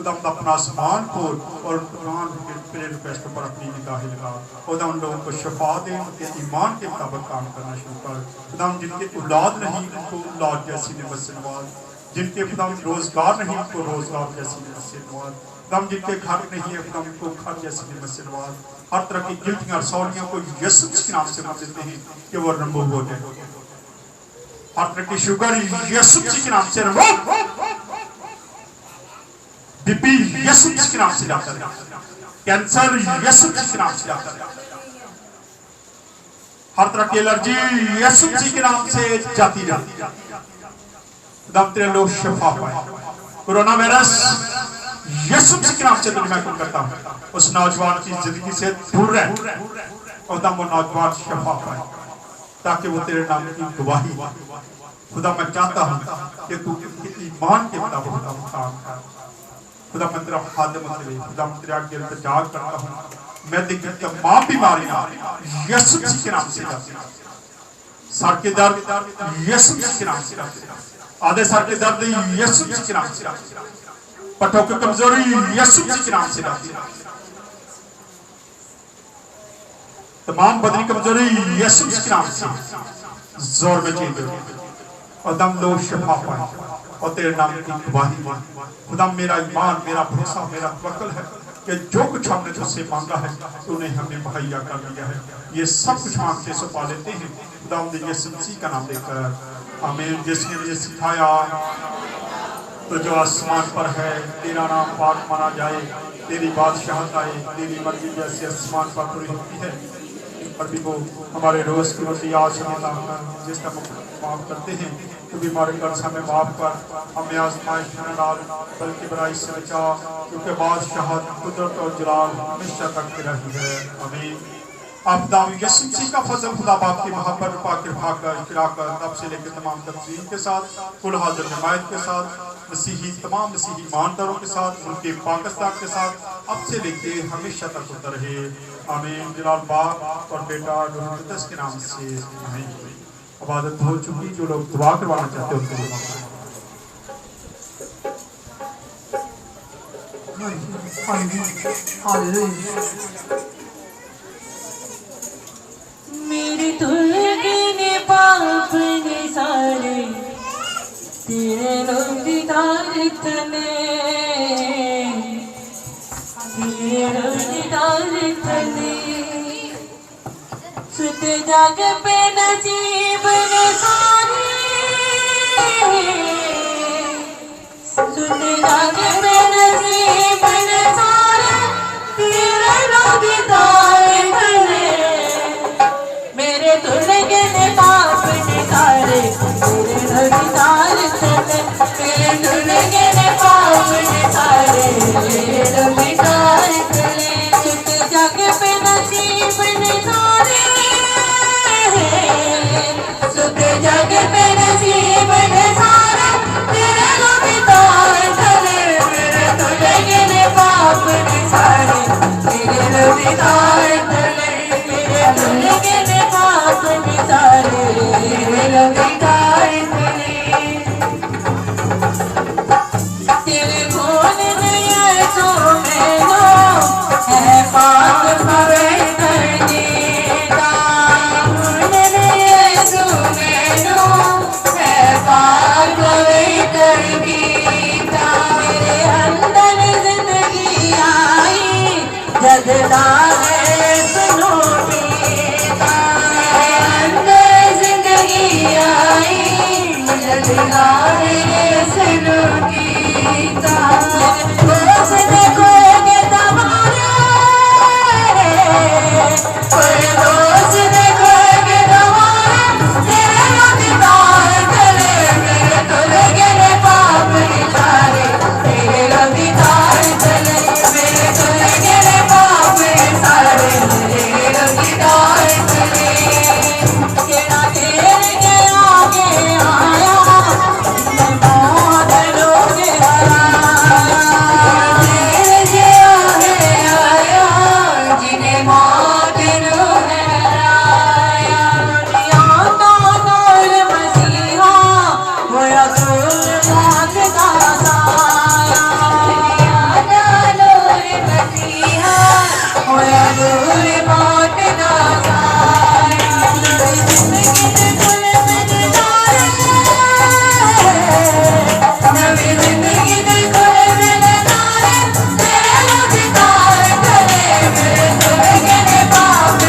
खुदावंद अपना आसमान खोल और कुरान के प्रे रिक्वेस्ट पर अपनी निगाहें लगा। खुदावंद लोगों को शफा दे, उनके ईमान के मुताबिक काम करना शुरू कर। खुदावंद जिनके औलाद नहीं उनको औलाद जैसी नेमत से नवाज, जिनके खुदावंद रोजगार नहीं उनको रोजगार जैसी नेमत से नवाज। खुदावंद जिनके घर नहीं है खुदावंद को घर जैसी नेमत से नवाज। हर तरह की गिल्टियां और सौलियों को यीशु के नाम से मार देते हैं कि वो रिमूव हो जाए। हर तरह की शुगर यीशु के नाम से रिमूव, बीपी यीशु के नाम से जाता है, कैंसर यीशु के नाम से जाता है, हर तरह की एलर्जी यीशु के नाम से जाती जाती है। खुदावंद तेरे लोग शिफा पाए। कोरोना वायरस यीशु के नाम से मैं करता हूं, उस नौजवान की जिंदगी से दूर रहे। खुदा वो नौजवान शिफा पाए ताकि वो तेरे नाम की गवाही। खुदा मैं चाहता हूं कि तू ईमान के मुताबिक काम कर। खुदा मैं तेरा खादिम हूं, खुदा मैं तेरे आगे इल्तिजा करता हूं। मैं देखी तमाम बीमारियां यीशु के नाम से जाती हैं। सर के दर्द यीशु के नाम से जाती है, आधे सर के दर्द यीशु के नाम से जाती है, पटों की कमजोरी यीशु के नाम से जाती है, तमाम बदनी कमजोरी यीशु के नाम से जोर में चेंज हो और दम लो शिफा पाए और तेरे नाम की गवाही। खुदा मेरा ईमान, मेरा भरोसा, मेरा तवक्कुल है कि जो कुछ हमने तुझसे मांगा है तूने हमें मुहैया कर दिया है। ये सब कुछ मांगते सो पा लेते हैं खुदावंद यीशु मसीह का नाम लेकर, आमीन। जिसने मुझे सिखाया तो जो आसमान पर है तेरा नाम पाक माना जाए, तेरी बादशाहत आए, तेरी मर्जी जैसे आसमान पर पूरी होती है पर भी वो हमारे रोज की रोटी आज हमें जिस तरह माफ करते हैं तो भी हमारे कर्ज हमें माफ कर, हमें आजमाइश में न डाल बल्कि बुराई से बचा, क्योंकि बादशाहत कुदरत और जलाल हमेशा तक की रही है, आमीन। आप दाम यीशु मसीह का फजल, खुदा बाप की मोहब्बत, पाक किराकर तब से लेकर तमाम तफसील के साथ, कुल हाजिर जमायत के साथ, तमाम मसीही ईमानदारों के साथ, उनके पाकिस्तान के साथ अब से लेके हमेशा तक होता रहे, आमीन। जलाल बाप और बेटा मुक़द्दस के नाम से आमीन। इबादत हो चुकी, जो लोग दुआ करवाना चाहते हैं उनके लिए मेरे तुलगने पाप ने सारे तेरे रोज़दार तने, तेरे रोज़दार तने सुत जाग पे नसीब ने सारे, सुत जाग पे नसीब